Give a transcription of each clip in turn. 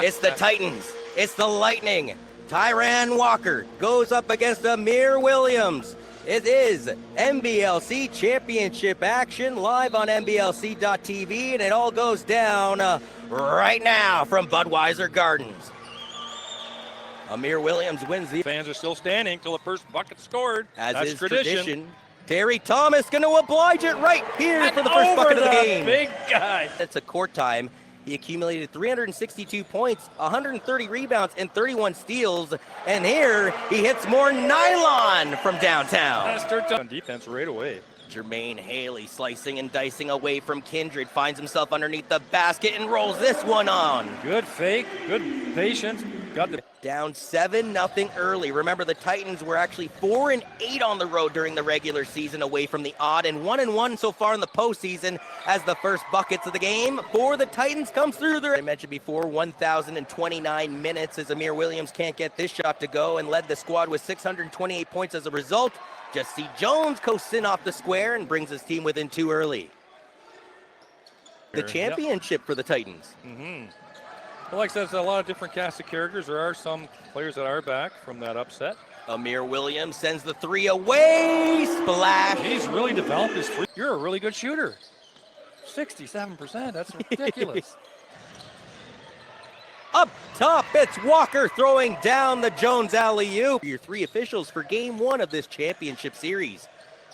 It's the Titans. It's the Lightning. Tyran Walker goes up against Amir Williams. It is NBLC Championship action live on NBLC.tv, and it all goes down right now from Budweiser Gardens. Amir Williams wins the... Fans are still standing till the first bucket scored. That's is tradition. Terry Thomas going to oblige it right here and for the first bucket of the game. Big guy. It's a court time. He accumulated 362 points, 130 rebounds, and 31 steals. And here he hits more nylon from downtown. Starts on defense right away. Jermaine Haley slicing and dicing away from Kindred, finds himself underneath the basket and rolls this one on. Good fake, good patience. Got the down 7-0 early. Remember, the Titans were actually 4-8 on the road during the regular season away from the odd, and 1-1 so far in the postseason as the first buckets of the game for the Titans comes through. I mentioned before, 1,029 minutes as Amir Williams can't get this shot to go and led the squad with 628 points as a result. Jesse Jones coasts in off the square and brings his team within 2 early. The championship for the Titans. Well, like I said, it's a lot of different cast of characters. There are some players that are back from that upset. Amir Williams sends the 3 away. Splash. He's really developed his 3. You're a really good shooter. 67%. That's ridiculous. Up top, it's Walker throwing down the Jones alley-oop. Your 3 officials for game 1 of this championship series.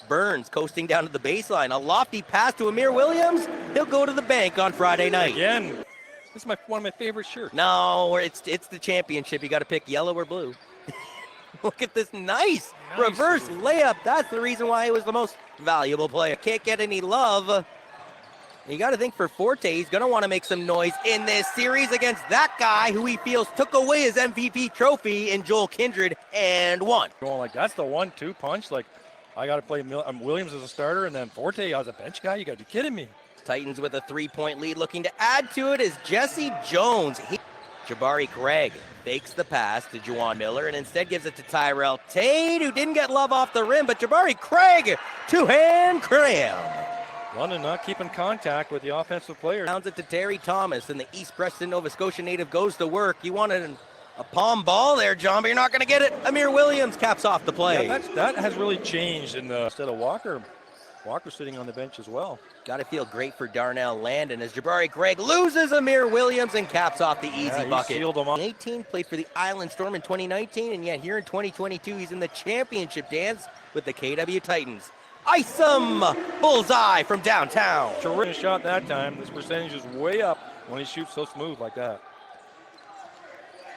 Burns coasting down to the baseline. A lofty pass to Amir Williams. He'll go to the bank on Friday night. Again. This is one of my favorite shirts. No, it's the championship. You got to pick yellow or blue. Look at this nice reverse layup. That's the reason why he was the most valuable player. Can't get any love. You got to think for Forte, he's going to want to make some noise in this series against that guy who he feels took away his MVP trophy in Joel Kindred and won. Going like that's the 1-2 punch. Like I got to play Williams as a starter and then Forte as a bench guy. You got to be kidding me. Titans with a 3-point lead. Looking to add to it is Jesse Jones. Jabari Craig fakes the pass to Juwan Miller and instead gives it to Tyrell Tate, who didn't get love off the rim, but Jabari Craig, 2-hand cram. London not keeping contact with the offensive player. Pounds it to Terry Thomas, and the East Preston, Nova Scotia native goes to work. You wanted a palm ball there, John, but you're not going to get it. Amir Williams caps off the play. Yeah, that has really changed instead of Walker. Walker sitting on the bench as well. Got to feel great for Darnell Landon as Jabari Craig loses Amir Williams and caps off the easy bucket. Sealed him up. 18 played for the Island Storm in 2019, and yet here in 2022, he's in the championship dance with the KW Titans. Ice 'em! Bullseye from downtown. Terrific shot that time. This percentage is way up when he shoots so smooth like that.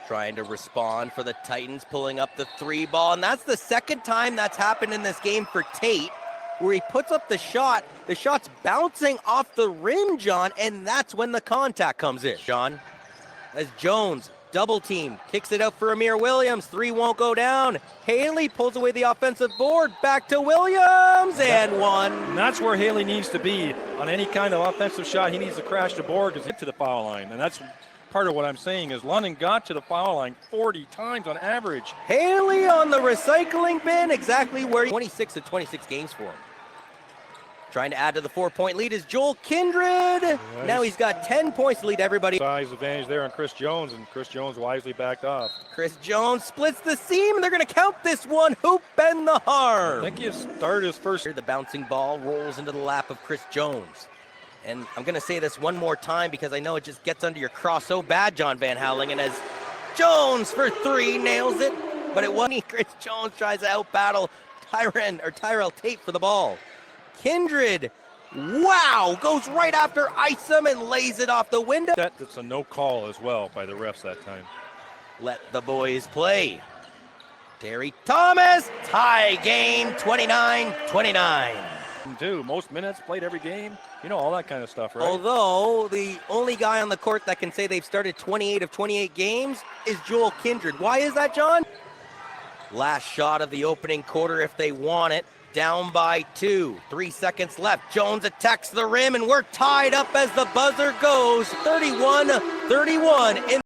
Trying to respond for the Titans, pulling up the 3 ball, and that's the second time that's happened in this game for Tate, where he puts up the shot. The shot's bouncing off the rim, John, and that's when the contact comes in. John, as Jones, double team, kicks it out for Amir Williams. 3 won't go down. Haley pulls away the offensive board. Back to Williams, and 1. And that's where Haley needs to be on any kind of offensive shot. He needs to crash the board because get to the foul line, and that's part of what I'm saying is London got to the foul line 40 times on average. Haley on the recycling bin, exactly where 26 of 26 games for him. Trying to add to the 4-point lead is Joel Kindred. Nice. Now he's got 10 points to lead everybody. Size advantage there on Chris Jones, and Chris Jones wisely backed off. Chris Jones splits the seam, and they're going to count this one. Hoop and the harm. I think he started his first. Here the bouncing ball rolls into the lap of Chris Jones. And I'm going to say this one more time because I know it just gets under your cross so bad, John Van Houwelingen, as Jones for 3 nails it. But it wasn't. Chris Jones tries to out-battle Tyrell Tate for the ball. Kindred, wow, goes right after Isom and lays it off the window. That's a no call as well by the refs that time. Let the boys play. Terry Thomas, tie game, 29-29. Most minutes played every game, you know, all that kind of stuff, right? Although the only guy on the court that can say they've started 28 of 28 games is Joel Kindred. Why is that, John? Last shot of the opening quarter if they want it. Down by 2, 3 seconds left. Jones attacks the rim, and we're tied up as the buzzer goes. 31-31 in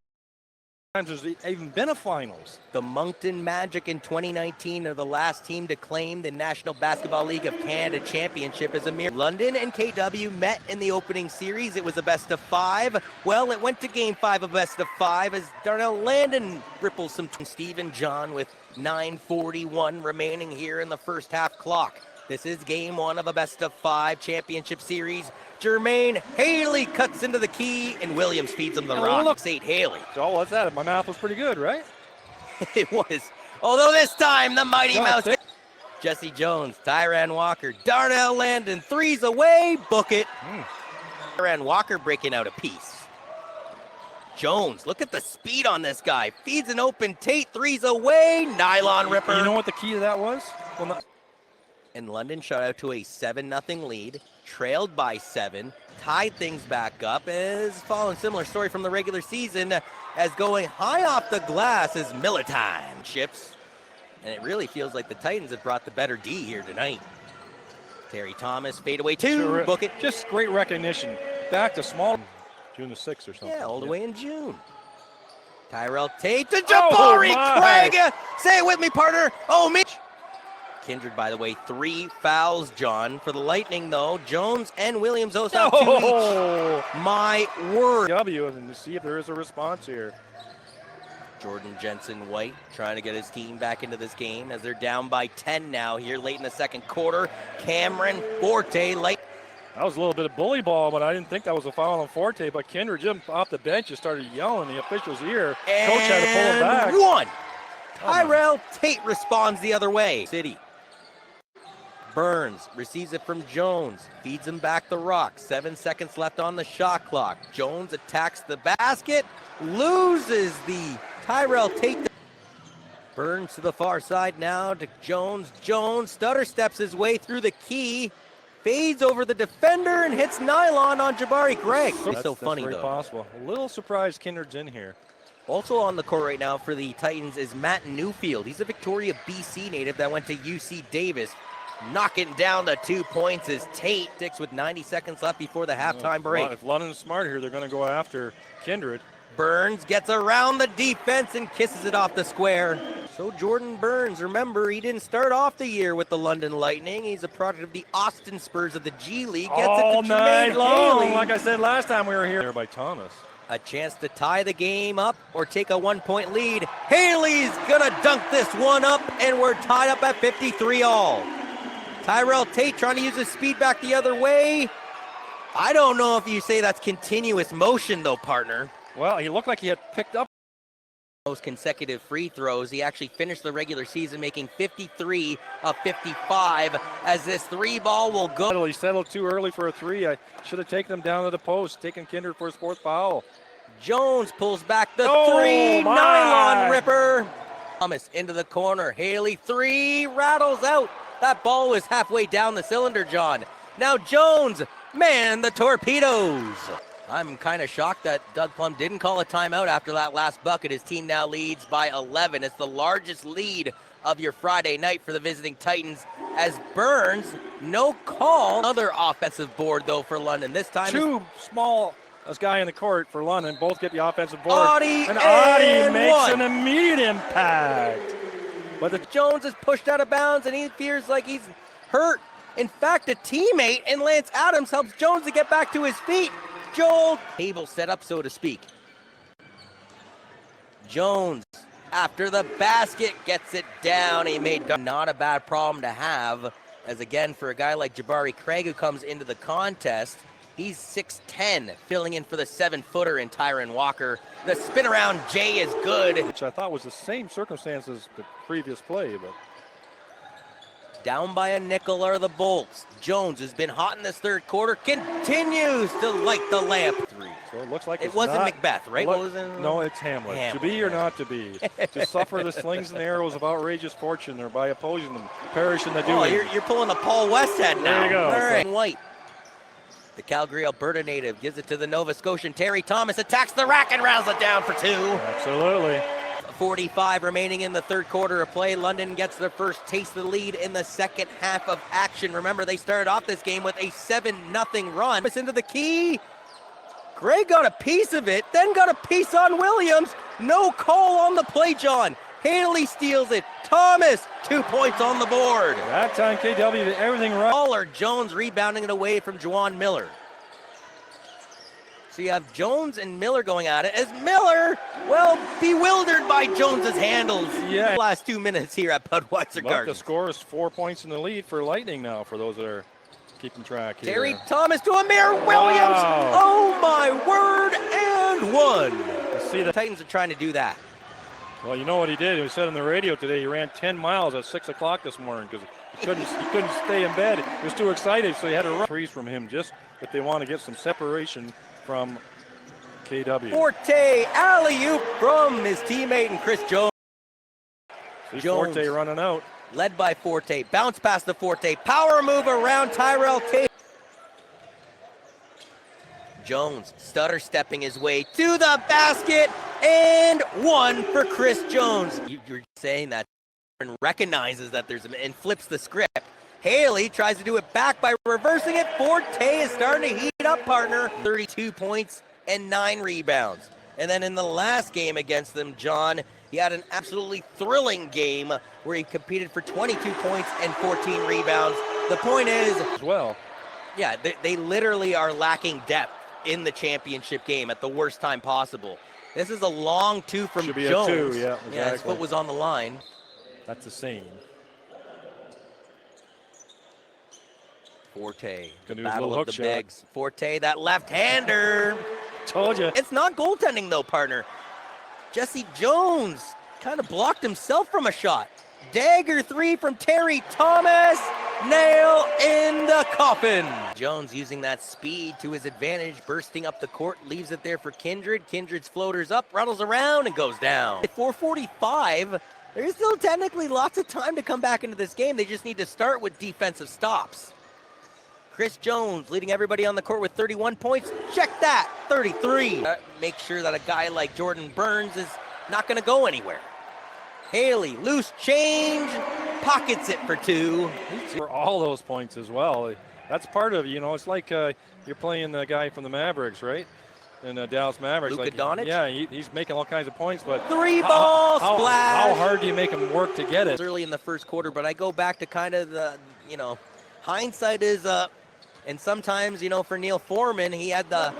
Times there's even been a finals. The Moncton Magic in 2019 are the last team to claim the National Basketball League of Canada championship as a mere. London and KW met in the opening series. It was a best of 5. Well, it went to game 5 of best of 5 as Darnell Landon ripples some. Stephen John with 9:41 remaining here in the first half clock. This is game 1 of a best of 5 championship series. Jermaine Haley cuts into the key, and Williams feeds him the rock. Looks 8 Haley. So what's that? My math was pretty good, right? It was. Although this time, the Mighty Mouse. Jesse Jones, Tyran Walker, Darnell Landon, 3s away, book it. Tyran Walker breaking out a piece. Jones, look at the speed on this guy. Feeds an open Tate, 3s away, nylon ripper. You know what the key to that was? And London shot out to a 7-0 lead, trailed by 7, tied things back up. Is following similar story from the regular season as going high off the glass is Militime chips. And it really feels like the Titans have brought the better D here tonight. Terry Thomas, fadeaway 2, book it. Just great recognition. Back to small. June the 6th or something. Yeah, all the way in June. Tyrell Tate to Jabari Craig. Say it with me, partner. Oh, Mitch. Kindred, by the way, 3 fouls, John. For the Lightning, though, Jones and Williams both have 2 each. My word. W, and to see if there is a response here. Jordan Jensen-White trying to get his team back into this game as they're down by 10 now here late in the second quarter. Cameron Forte, late. That was a little bit of bully ball, but I didn't think that was a foul on Forte. But Kindred jumped off the bench and started yelling in the official's ear. And Coach had to pull him back. 1. Tyrell Tate responds the other way. City. Burns receives it from Jones, feeds him back the rock. 7 seconds left on the shot clock. Jones attacks the basket, loses the Tyrell Tate. Burns to the far side now to Jones. Jones stutter steps his way through the key, fades over the defender and hits nylon on Jabari Craig. That's so funny very though. Possible. A little surprised Kindred's in here. Also on the court right now for the Titans is Matt Newfield. He's a Victoria, BC native that went to UC Davis. Knocking down the 2 points is Tate. 6 with 90 seconds left before the halftime break. If London's smart here, they're going to go after Kindred. Burns gets around the defense and kisses it off the square. So Jordan Burns, remember, he didn't start off the year with the London Lightning. He's a product of the Austin Spurs of the G League. Gets all it to night Jermaine long, Haley. like I said last time we were here. There by Thomas. A chance to tie the game up or take a 1-point lead. Haley's gonna dunk this one up, and we're tied up at 53 all. Tyrell Tate trying to use his speed back the other way. I don't know if you say that's continuous motion, though, partner. Well, he looked like he had picked up those consecutive free throws. He actually finished the regular season making 53 of 55 as this 3-ball will go. He settled too early for a 3. I should have taken him down to the post, taken Kindred for his 4th foul. Jones pulls back the 3, nylon ripper. Thomas into the corner. Haley 3, rattles out. That ball was halfway down the cylinder, John. Now Jones, man, the torpedoes. I'm kind of shocked that Doug Plum didn't call a timeout after that last bucket. His team now leads by 11. It's the largest lead of your Friday night for the visiting Titans as Burns, no call. Another offensive board, though, for London. This time too small. This guy in the court for London. Both get the offensive board. Audie makes an immediate impact. But the Jones is pushed out of bounds, and he feels like he's hurt. In fact, a teammate in Lance Adams helps Jones to get back to his feet. Joel, table set up, so to speak. Jones, after the basket, gets it down. He made not a bad problem to have, as again, for a guy like Jabari Craig who comes into the contest, he's 6'10", filling in for the 7-footer in Tyran Walker. The spin around J is good. Which I thought was the same circumstances the previous play, but down by a nickel are the Bolts. Jones has been hot in this third quarter, continues to light the lamp. 3. So it looks like it wasn't Macbeth, right? No, it's Hamlet. To be or not to be. To suffer the slings and arrows of outrageous fortune or by opposing them, perish in the doing. Oh, you're pulling the Paul Westhead now. There you go. All right. White. The Calgary, Alberta native gives it to the Nova Scotian. Terry Thomas attacks the rack and rounds it down for 2. Absolutely. 45 remaining in the third quarter of play. London gets their first taste of the lead in the second half of action. Remember, they started off this game with a 7-0 run. It's into the key. Gray got a piece of it, then got a piece on Williams. No call on the play, John. Haley steals it. Thomas, 2 points on the board. That time KW did everything right. Or Jones rebounding it away from Juwan Miller. So you have Jones and Miller going at it as Miller, well, bewildered by Jones's handles. Yeah. Last 2 minutes here at Budweiser But Gardens. the score is 4 points in the lead for Lightning now, for those that are keeping track here. Terry Thomas to Amir Williams. Wow. Oh my word, and one. Let's see The Titans are trying to do that. Well, you know what he did? He said on the radio today he ran 10 miles at 6 o'clock this morning because he couldn't stay in bed. He was too excited, so he had to run. Freeze from him just if they want to get some separation from KW. Forte alley-oop from his teammate and Chris Jones. See Jones. Forte running out. Led by Forte. Bounce past the Forte. Power move around Tyrell Tate. Jones stutter stepping his way to the basket, and one for Chris Jones. You're saying that and recognizes that there's and flips the script. Haley tries to do it back by reversing it. Forte is starting to heat up, partner. 32 points and 9 rebounds. And then in the last game against them, John, he had an absolutely thrilling game where he competed for 22 points and 14 rebounds. The point is, As well. yeah, they literally are lacking depth in the championship game at the worst time possible. This is a long two from Should be Jones. a 2, yeah, Yeah, his exactly. foot was on the line. That's the same. Forte, Gonna do his battle little of the hook shot. bigs. Forte, that left-hander. Told you. It's not goaltending though, partner. Jesse Jones kind of blocked himself from a shot. Dagger 3 from Terry Thomas. Nail in the coffin. Jones using that speed to his advantage, bursting up the court, leaves it there for Kindred. Kindred's floater's up, rattles around, and goes down. At 4:45, there's still technically lots of time to come back into this game. They just need to start with defensive stops. Chris Jones leading everybody on the court with 31 points. Check that, 33. Make sure that a guy like Jordan Burns is not going to go anywhere. Haley, loose change, pockets it for 2. For all those points as well. That's part of, it's like you're playing the guy from the Mavericks, right? And Dallas Mavericks. Luka like, Doncic? Yeah, he's making all kinds of points, but 3-ball splash. How hard do you make him work to get it? Early in the first quarter, but I go back to kind of the, hindsight is and sometimes, for Neil Foreman, he had the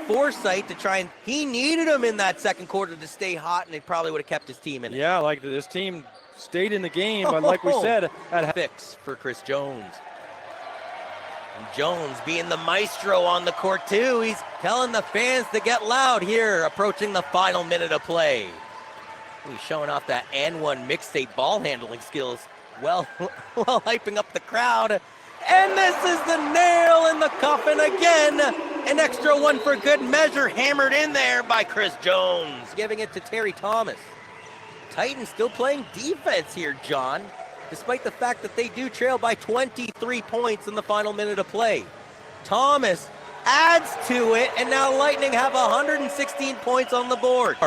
foresight to try and he needed him in that second quarter to stay hot, and he probably would have kept his team in it. Yeah, like this team stayed in the game, but like we said, at fix for Chris Jones. And Jones being the maestro on the court too. He's telling the fans to get loud here, approaching the final minute of play. He's showing off that N1 mixtape ball handling skills. Well, hyping up the crowd. And this is the nail in the coffin again. An extra one for good measure, hammered in there by Chris Jones. Giving it to Terry Thomas. Titans still playing defense here, John, despite the fact that they do trail by 23 points in the final minute of play. Thomas adds to it, and now Lightning have 116 points on the board.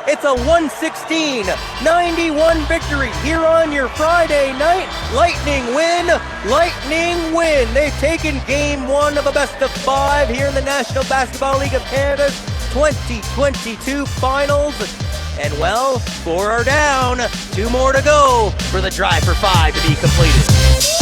It's a 116-91 victory here on your Friday night. Lightning win. Lightning win. They've taken game 1 of a best-of-5 here in the National Basketball League of Canada's 2022 finals. And well, 4 are down, 2 more to go for the drive for 5 to be completed.